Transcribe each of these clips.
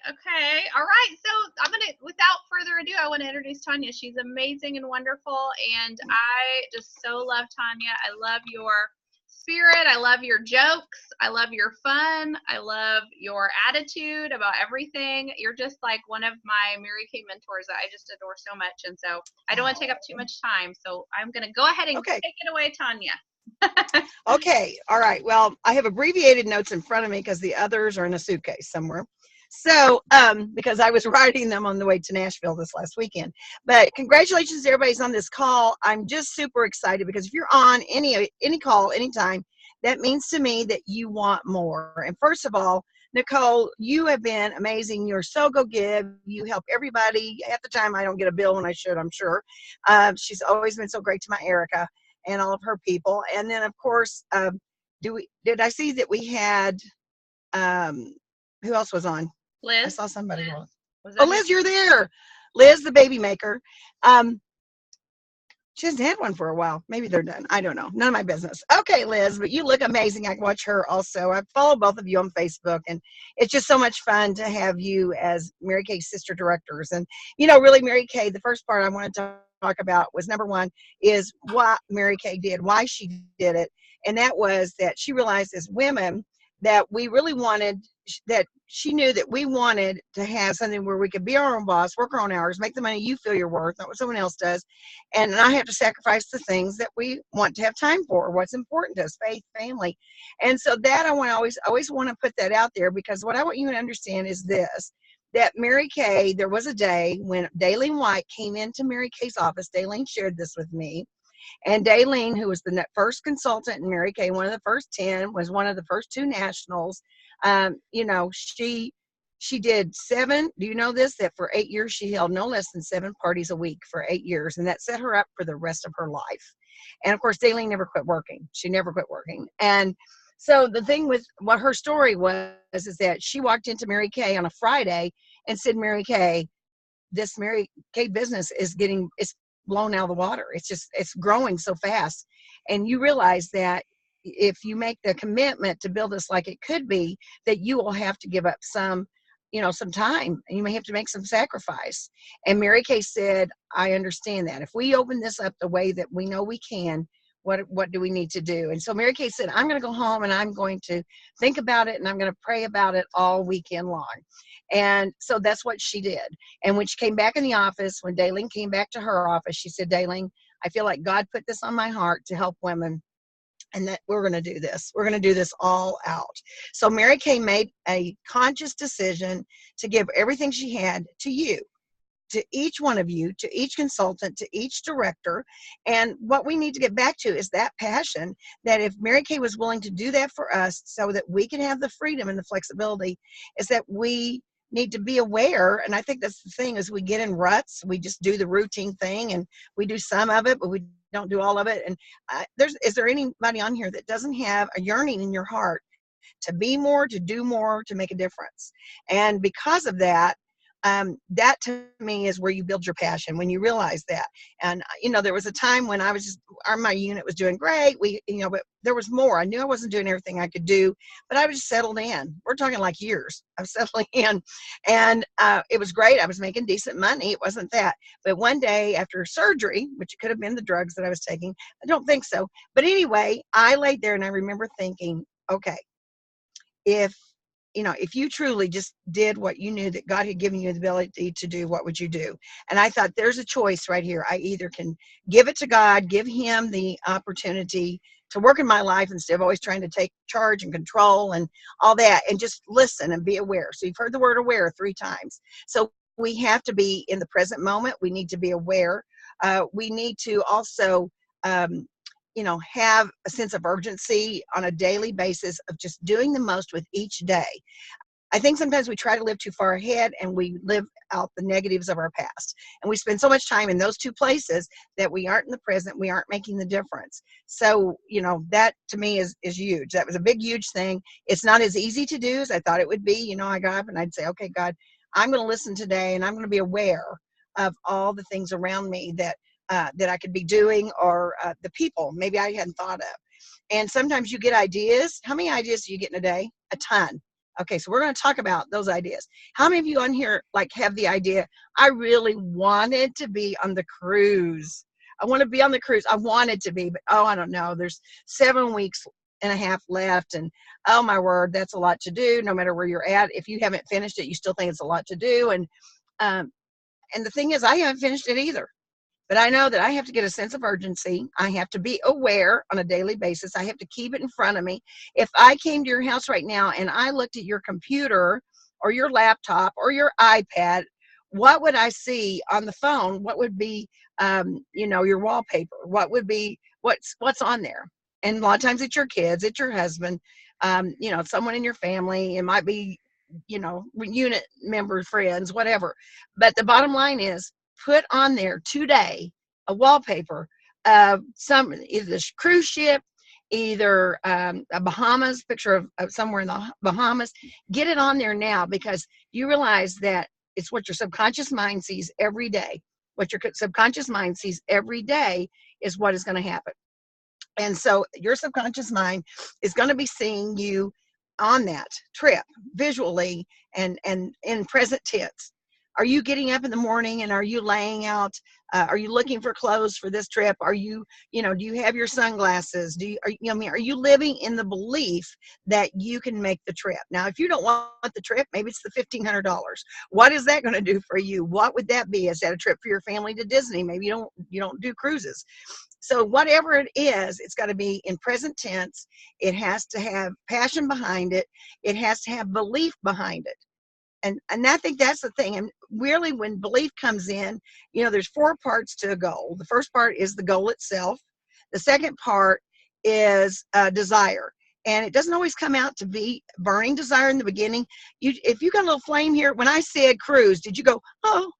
Okay. All right. So without further ado, I want to introduce Tanya. She's amazing and wonderful. And I just so love Tanya. I love your spirit. I love your jokes. I love your fun. I love your attitude about everything. You're just like one of my Mary Kay mentors that I just adore so much. And so I don't want to take up too much time. So I'm going to go ahead and Okay. take it away, Tanya. Okay. All right. Well, I have abbreviated notes in front of me because the others are in a suitcase somewhere. So, because I was writing them on the way to Nashville this last weekend. But congratulations to everybody's on this call. I'm just super excited because if you're on any call anytime, that means to me that you want more. And first of all, Nicole, you have been amazing. You're so go give. You help everybody. At the time, I don't get a bill when I should, I'm sure. She's always been so great to my Erica and all of her people. And then, of course, did I see that we had, um, who else was on? I Liz, saw somebody. was Oh, that who? Liz, you're there. Liz, the baby maker. Um, she hasn't had one for a while. Maybe they're done. I don't know. None of my business. Okay, Liz, but you look amazing. I watch her also. I follow both of you on Facebook, and it's just so much fun to have you as Mary Kay's sister directors. And, really, Mary Kay, the first part I wanted to talk about was number one is what Mary Kay did, why she did it. And that was that she realized as women that we really wanted, that she knew that we wanted to have something where we could be our own boss, work our own hours, make the money you feel you're worth, not what someone else does, and not have to sacrifice the things that we want to have time for, what's important to us, faith, family. And so that I want to always want to put that out there, because what I want you to understand is this, that Mary Kay, there was a day when Daylene White came into Mary Kay's office. Daylene shared this with me. And Daylene, who was the first consultant in Mary Kay, one of the first 10, was one of the first 2 nationals. She did 7. Do you know this? That for 8 years, she held no less than 7 parties a week for 8 years. And that set her up for the rest of her life. And of course, Daylene never quit working. She never quit working. And so the thing with what her story was is that she walked into Mary Kay on a Friday and said, Mary Kay, this Mary Kay business it's blown out of the water. It's growing so fast. And you realize that if you make the commitment to build this like it could be, that you will have to give up some time, and you may have to make some sacrifice. And Mary Kay said, I understand that. If we open this up the way that we know we can, what do we need to do? And so Mary Kay said, I'm going to go home and I'm going to think about it, and I'm going to pray about it all weekend long. And so that's what she did. And when she came back in the office, when Daylene came back to her office, she said, Daylene, I feel like God put this on my heart to help women, and that we're going to do this. We're going to do this all out. So Mary Kay made a conscious decision to give everything she had to you, to each one of you, to each consultant, to each director. And what we need to get back to is that passion, that if Mary Kay was willing to do that for us so that we can have the freedom and the flexibility, is that we need to be aware. And I think that's the thing, is we get in ruts. We just do the routine thing, and we do some of it, but we don't do all of it. And is there anybody on here that doesn't have a yearning in your heart to be more, to do more, to make a difference? And because of that, that to me is where you build your passion, when you realize that. And there was a time when my unit was doing great. But there was more. I knew I wasn't doing everything I could do, but I was just settled in. We're talking like years. I was settling in, and it was great. I was making decent money. It wasn't that. But one day after surgery, which it could have been the drugs that I was taking, I don't think so. But anyway, I laid there and I remember thinking, okay, if you truly just did what you knew that God had given you the ability to do, what would you do? And I thought, there's a choice right here. I either can give it to God, give him the opportunity to work in my life instead of always trying to take charge and control and all that, and just listen and be aware. So you've heard the word aware 3 times. So we have to be in the present moment. We need to be aware. We need to also have a sense of urgency on a daily basis of just doing the most with each day. I think sometimes we try to live too far ahead, and we live out the negatives of our past. And we spend so much time in those 2 places that we aren't in the present. We aren't making the difference. So, that to me is huge. That was a big, huge thing. It's not as easy to do as I thought it would be. I got up and I'd say, okay, God, I'm going to listen today, and I'm going to be aware of all the things around me that I could be doing, or the people maybe I hadn't thought of. And sometimes you get ideas. How many ideas do you get in a day? A ton. Okay, so we're going to talk about those ideas. How many of you on here like have the idea, I really wanted to be on the cruise? I want to be on the cruise. I wanted to be, but oh, I don't know. There's 7 weeks and a half left, and oh my word, that's a lot to do. No matter where you're at, if you haven't finished it, you still think it's a lot to do. And the thing is, I haven't finished it either. But I know that I have to get a sense of urgency. I have to be aware on a daily basis. I have to keep it in front of me. If I came to your house right now and I looked at your computer or your laptop or your iPad, what would I see on the phone? What would be, your wallpaper? What would be, what's on there? And a lot of times it's your kids, it's your husband, someone in your family. It might be, unit members, friends, whatever. But the bottom line is, put on there today a wallpaper of either this cruise ship, either a Bahamas picture of somewhere in the Bahamas. Get it on there now, because you realize that it's what your subconscious mind sees every day. What your subconscious mind sees every day is what is going to happen. And so your subconscious mind is going to be seeing you on that trip visually and in present tense. Are you getting up in the morning and are you laying out? Are you looking for clothes for this trip? Are you, do you have your sunglasses? Are you living in the belief that you can make the trip? Now, if you don't want the trip, maybe it's the $1,500. What is that going to do for you? What would that be? Is that a trip for your family to Disney? Maybe you don't do cruises. So whatever it is, it's got to be in present tense. It has to have passion behind it. It has to have belief behind it. And I think that's the thing. And really, when belief comes in, there's 4 parts to a goal. The first part is the goal itself. The second part is desire. And it doesn't always come out to be burning desire in the beginning. If you got a little flame here, when I said cruise, did you go, oh,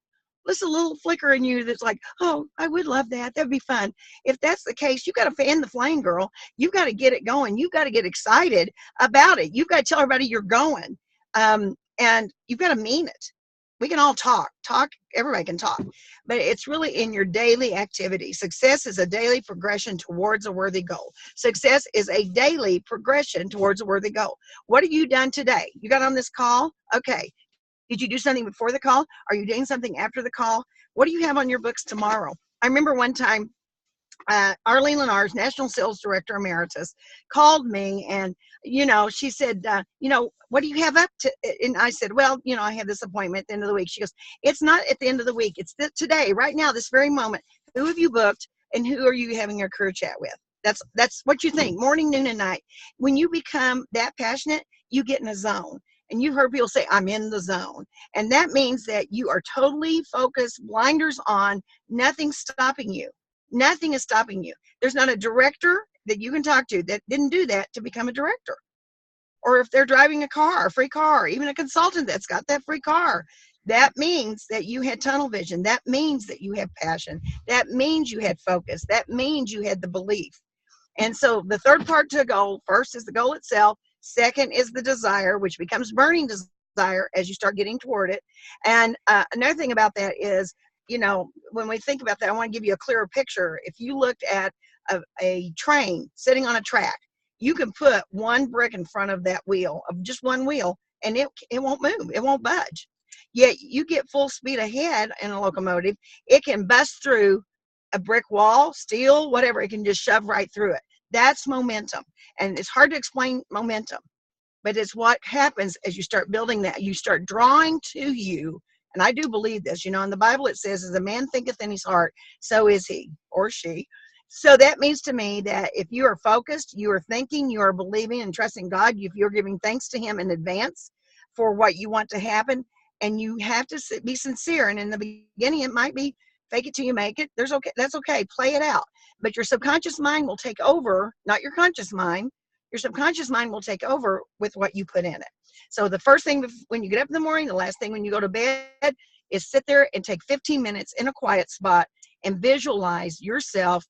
there's a little flicker in you that's like, oh, I would love that. That'd be fun. If that's the case, you've got to fan the flame, girl. You've got to get it going. You've got to get excited about it. You've got to tell everybody you're going. And you've got to mean it. We can all talk, everybody can talk, but it's really in your daily activity. Success is a daily progression towards a worthy goal. Success is a daily progression towards a worthy goal. What have you done today? You got on this call? Okay. Did you do something before the call? Are you doing something after the call? What do you have on your books tomorrow? I remember one time, Arlene Lenars, National Sales Director Emeritus, called me and, she said, what do you have up to? And I said, well, I have this appointment at the end of the week. She goes, it's not at the end of the week. It's today, right now, this very moment. Who have you booked and who are you having your career chat with? That's what you think, morning, noon, and night. When you become that passionate, you get in a zone. And you've heard people say, I'm in the zone. And that means that you are totally focused, blinders on, nothing's stopping you. Nothing is stopping you. There's not a director that you can talk to that didn't do that to become a director. Or if they're driving a car, a free car, even a consultant that's got that free car, that means that you had tunnel vision. That means that you have passion. That means you had focus. That means you had the belief. And so the third part to a goal, first is the goal itself. Second is the desire, which becomes burning desire as you start getting toward it. And another thing about that is, when we think about that, I want to give you a clearer picture. If you looked at a train sitting on a track, you can put one brick in front of that wheel, of just one wheel, and it won't move. It won't budge. Yet you get full speed ahead in a locomotive, it can bust through a brick wall, steel, whatever. It can just shove right through it. That's momentum. And it's hard to explain momentum, but it's what happens as you start building that. You start drawing to you. And I do believe this, in the Bible it says, as a man thinketh in his heart, so is he or she. So that means to me that if you are focused, you are thinking, you are believing and trusting God, if you're giving thanks to him in advance for what you want to happen, and you have to be sincere. And in the beginning, it might be fake it till you make it. That's okay. Play it out. But your subconscious mind will take over, not your conscious mind. Your subconscious mind will take over with what you put in it. So the first thing when you get up in the morning, the last thing when you go to bed, is sit there and take 15 minutes in a quiet spot and visualize yourself.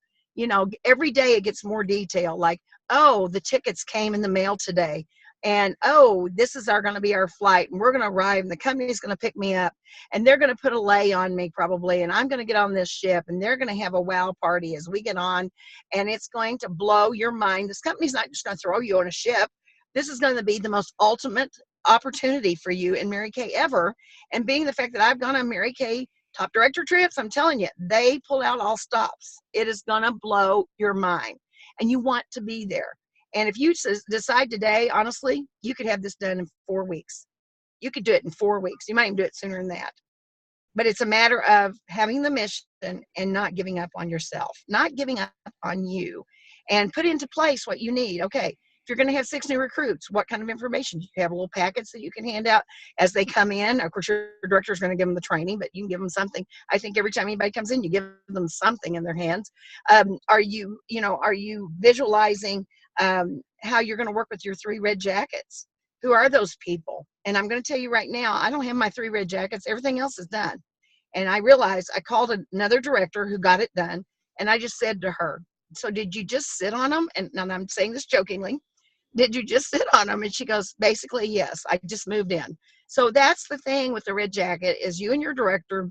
Every day it gets more detail, like, oh, the tickets came in the mail today. And, oh, this is going to be our flight, and we're going to arrive, and the company is going to pick me up, and they're going to put a lay on me probably, and I'm going to get on this ship, and they're going to have a wow party as we get on, and it's going to blow your mind. This company's not just going to throw you on a ship. This is going to be the most ultimate opportunity for you in Mary Kay ever. And being the fact that I've gone on Mary Kay top director trips, I'm telling you, they pull out all stops. It is going to blow your mind, and you want to be there. And if you decide today, honestly, you could have this done in 4 weeks. You could do it in 4 weeks. You might even do it sooner than that. But it's a matter of having the mission and not giving up on yourself, not giving up on you, and put into place what you need. Okay, if you're going to have 6 new recruits, what kind of information? You have little packets that you can hand out as they come in. Of course, your director is going to give them the training, but you can give them something. I think every time anybody comes in, you give them something in their hands. Are you visualizing how you're going to work with your 3 red jackets? Who are those people? And I'm going to tell you right now, I don't have my 3 red jackets. Everything else is done. And I realized I called another director who got it done. And I just said to her, so did you just sit on them? And I'm saying this jokingly. Did you just sit on them? And she goes, basically, yes, I just moved in. So that's the thing with the red jacket is you and your director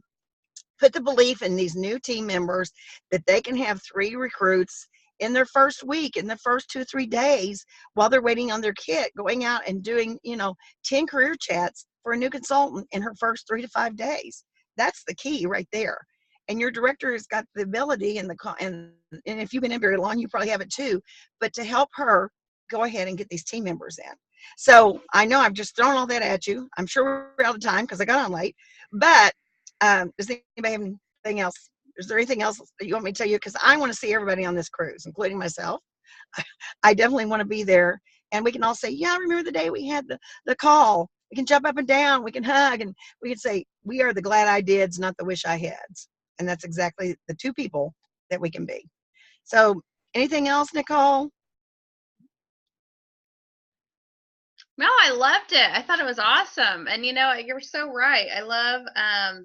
put the belief in these new team members that they can have 3 recruits in their first week, in the first 2 or 3 days while they're waiting on their kit, going out and doing, 10 career chats for a new consultant in her first 3 to 5 days. That's the key right there. And your director has got the ability and if you've been in very long, you probably have it too, but to help her go ahead and get these team members in. So I know I've just thrown all that at you. I'm sure we're out of time because I got on late, but does anybody have anything else? Is there anything else that you want me to tell you? Because I want to see everybody on this cruise, including myself. I definitely want to be there. And we can all say, yeah, I remember the day we had the call. We can jump up and down. We can hug. And we can say, we are the glad I dids, not the wish I hads. And that's exactly the 2 people that we can be. So anything else, Nicole? No, I loved it. I thought it was awesome. And you're so right. I love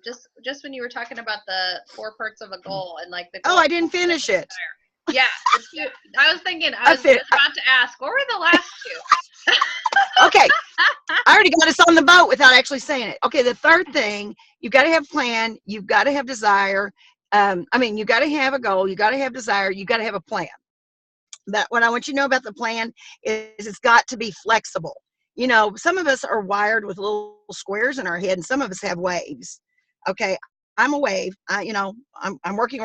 just when you were talking about the 4 parts of a goal and like the goal. Oh, I didn't finish it. Yeah. I was thinking, I was about to ask, what were the last 2? Okay. I already got us on the boat without actually saying it. Okay, the third thing, you've got to have plan. You've got to have desire. You got to have a goal. You got to have desire. You got to have a plan. That what I want you to know about the plan is it's got to be flexible. Some of us are wired with little squares in our head, and some of us have waves. Okay, I'm a wave. I'm working,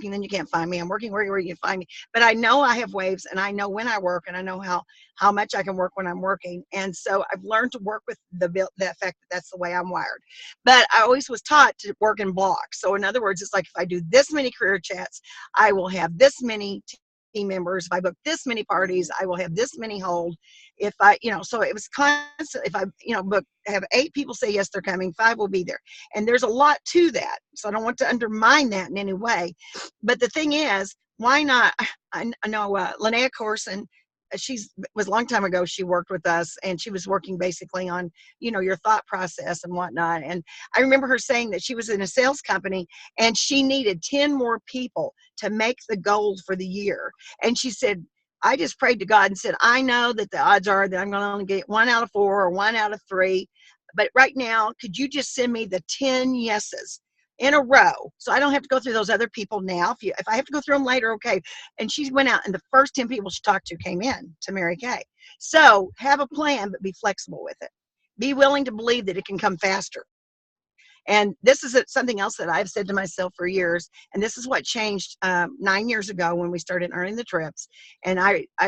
then you can't find me. I'm working, you can find me. But I know I have waves, and I know when I work, and I know how much I can work when I'm working. And so I've learned to work with that fact that that's the way I'm wired. But I always was taught to work in blocks. So in other words, it's like if I do this many career chats, I will have this many team members. If I book this many parties, I will have this many hold. If I, so it was constant. If I, have 8 people say yes, they're coming, 5 will be there. And there's a lot to that. So I don't want to undermine that in any way. But the thing is, why not? I know Linnea Corson, was a long time ago, she worked with us, and she was working basically on, your thought process and whatnot. And I remember her saying that she was in a sales company and she needed 10 more people to make the goal for the year. And she said, I just prayed to God and said, I know that the odds are that I'm going to only get 1 out of 4 or 1 out of 3. But right now, could you just send me the 10 yeses in a row so I don't have to go through those other people now? If I have to go through them later, okay. And she went out, and the first 10 people she talked to came in to Mary Kay. So have a plan, but be flexible with it. Be willing to believe that it can come faster. And this is something else that I've said to myself for years. And this is what changed 9 years ago when we started earning the trips. And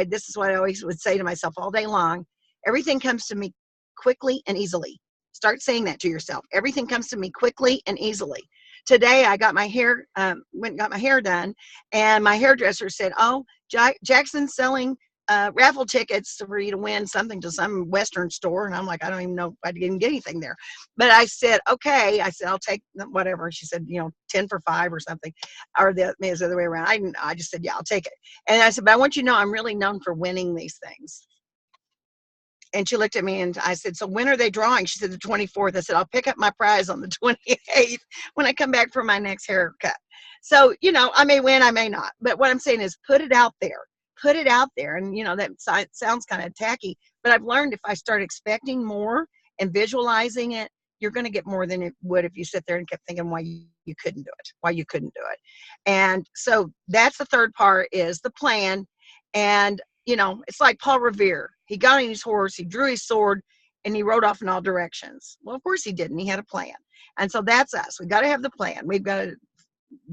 this is what I always would say to myself all day long. Everything comes to me quickly and easily. Start saying that to yourself. Everything comes to me quickly and easily. Today I got my hair, went and got my hair done, and my hairdresser said, oh, Jackson's selling raffle tickets for you to win something to some Western store. And I'm like, I don't even know if I didn't get anything there. But I said, okay. I said, I'll take whatever. She said, 10 for 5 or something. Or maybe it was the other way around. I just said, yeah, I'll take it. And I said, but I want you to know I'm really known for winning these things. And she looked at me and I said, so when are they drawing? She said, the 24th. I said, I'll pick up my prize on the 28th when I come back for my next haircut. So, I may win, I may not. But what I'm saying is put it out there. Put it out there. And, that sounds kind of tacky. But I've learned if I start expecting more and visualizing it, you're going to get more than it would if you sit there and kept thinking why you couldn't do it, And so that's the third part is the plan. And, it's like Paul Revere. He got on his horse, he drew his sword, and he rode off in all directions. Well, of course he didn't. He had a plan. And so that's us. We've got to have the plan. We've got to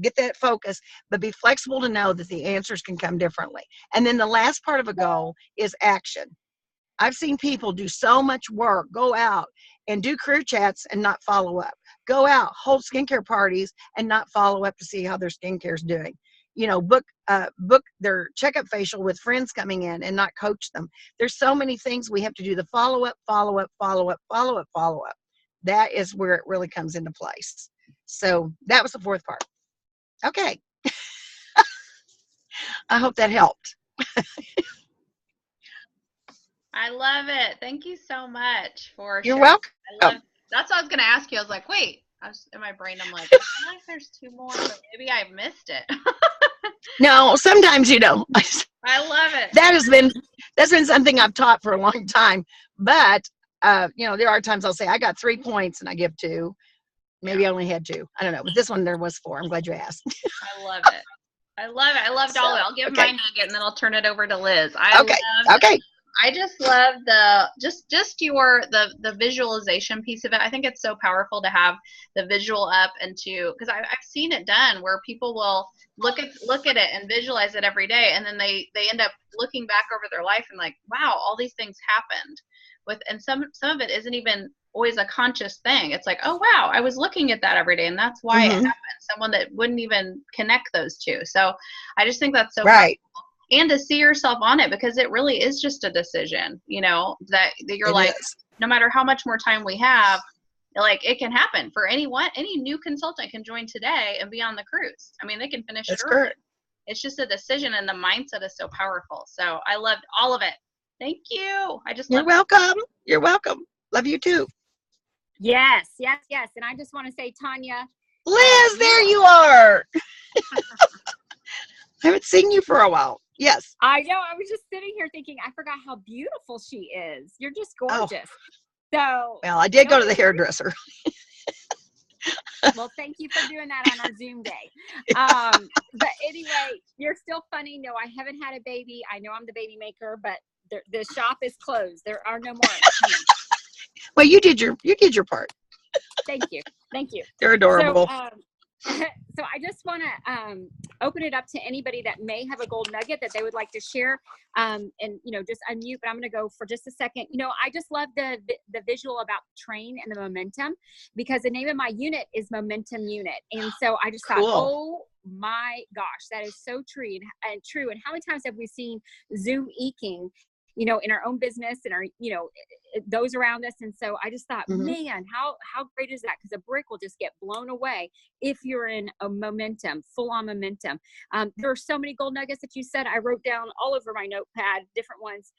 get that focus, but be flexible to know that the answers can come differently. And then the last part of a goal is action. I've seen people do so much work, go out and do career chats and not follow up. Go out, hold skincare parties and not follow up to see how their skincare is doing. You know, book their checkup facial with friends coming in and not coach them. There's so many things we have to do. The follow up. That is where it really comes into place. So that was the fourth part. Okay. I hope that helped. I love it. Thank you so much for You're sharing. welcome. That's what I was going to ask you. I was like, wait, in my brain, I'm like, I feel like there's two more, but maybe I missed it. No, sometimes, you know, I love it. That's been something I've taught for a long time. But, you know, there are times I'll say, I got 3 points and I give 2. Maybe I only had 2. I don't know. But this one, there was 4. I'm glad you asked. I love it. I loved all of it. I'll give my nugget and then I'll turn it over to Liz. I just love the the visualization piece of it. I think it's so powerful to have the visual up and because I've seen it done where people will look at it and visualize it every day, and then they end up looking back over their life and like, wow, all these things happened and some of it isn't even always a conscious thing. It's like, oh wow, I was looking at that every day and that's why it happened. Someone that wouldn't even connect those two. So I just think that's so right. powerful. And to see yourself on it, because it really is just a decision, you know, that you're no matter how much more time we have, like it can happen for any new consultant can join today and be on the cruise. I mean, they can finish it early. It's just a decision, and the mindset is so powerful. So I loved all of it. Thank you. You're welcome. You're welcome. Love you too. Yes. And I just want to say, Tanya. Liz, there you are. I haven't seen you for a while. Yes. I know. I was just sitting here thinking, I forgot how beautiful she is. You're just gorgeous. So. Well, I did go to the hairdresser. Well, thank you for doing that on our Zoom day. But anyway, you're still funny. No, I haven't had a baby. I know I'm the baby maker, but the shop is closed. There are no more. Well, you did your part. Thank you. They're adorable. So I just want to open it up to anybody that may have a gold nugget that they would like to share, and you know, just unmute. But I'm going to go for just a second. You know, I just love the visual about train and the momentum, because the name of my unit is Momentum Unit, and so I just thought, oh my gosh, that is so true. And how many times have we seen Zoom eking, you know, in our own business and our, you know, those around us. And so I just thought, man, how great is that? Because a brick will just get blown away if you're in a momentum, full on momentum. There are so many gold nuggets that you said. I wrote down all over my notepad, different ones.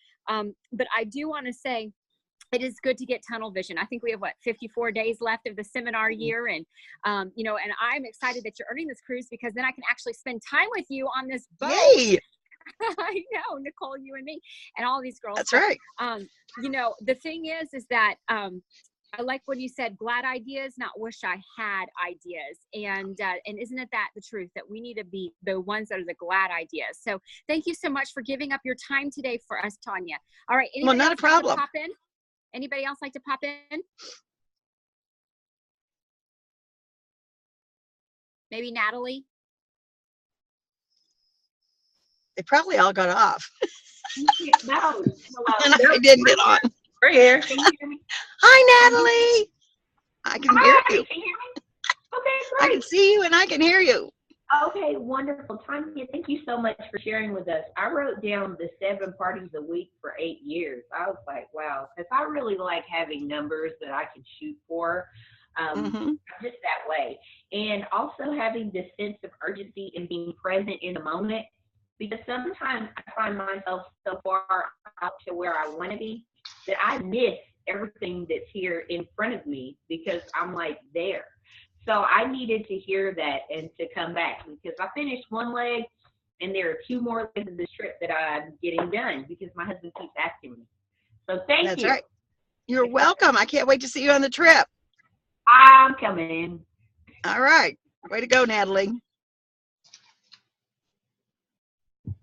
But I do want to say, it is good to get tunnel vision. I think we have 54 days left of the seminar year. And, you know, and I'm excited that you're earning this cruise, because then I can actually spend time with you on this boat. Yay! I know, Nicole, you and me and all these girls. That's right. You know, the thing is that I like when you said glad ideas, not wish I had ideas. And isn't it that the truth that we need to be the ones that are the glad ideas? So thank you so much for giving up your time today for us, Tanya. All right. Well, not a problem. Pop in? Anybody else like to pop in? Maybe Natalie? They probably all got off. No. And I didn't get on. We're here. Can you hear me? Hi, Natalie. I can hear you. Can you hear me? Okay, I great. can see you and I can hear you. Okay, wonderful. Tanya, thank you so much for sharing with us. I wrote down the 7 parties a week for 8 years. I was like, wow, because I really like having numbers that I can shoot for. Just that way. And also having this sense of urgency and being present in the moment. Because sometimes I find myself so far out to where I want to be that I miss everything that's here in front of me because I'm like there. So I needed to hear that and to come back, because I finished one leg and there are 2 more legs of this trip that I'm getting done because my husband keeps asking me. So thank you. That's right. You're welcome. I can't wait to see you on the trip. I'm coming. All right. Way to go, Natalie.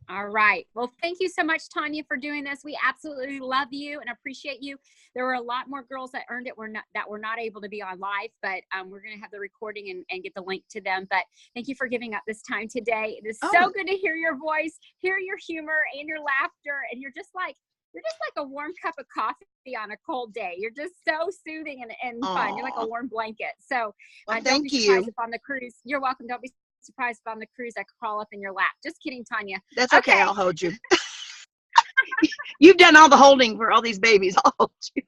All right. Well, thank you so much, Tanya, for doing this. We absolutely love you and appreciate you. There were a lot more girls that earned it that were not able to be on live, but we're going to have the recording and get the link to them. But thank you for giving up this time today. It is so good to hear your voice, hear your humor and your laughter, and you're just like a warm cup of coffee on a cold day. You're just so soothing and fun. You're like a warm blanket. So don't be surprised if on the cruise. You're welcome. Don't be surprised if on the cruise I could crawl up in your lap. Just kidding, Tanya. That's okay. I'll hold you. You've done all the holding for all these babies. I'll hold you.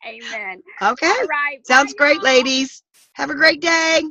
Amen. Okay. All right. Sounds Bye, great, y'all. ladies. Have a great day.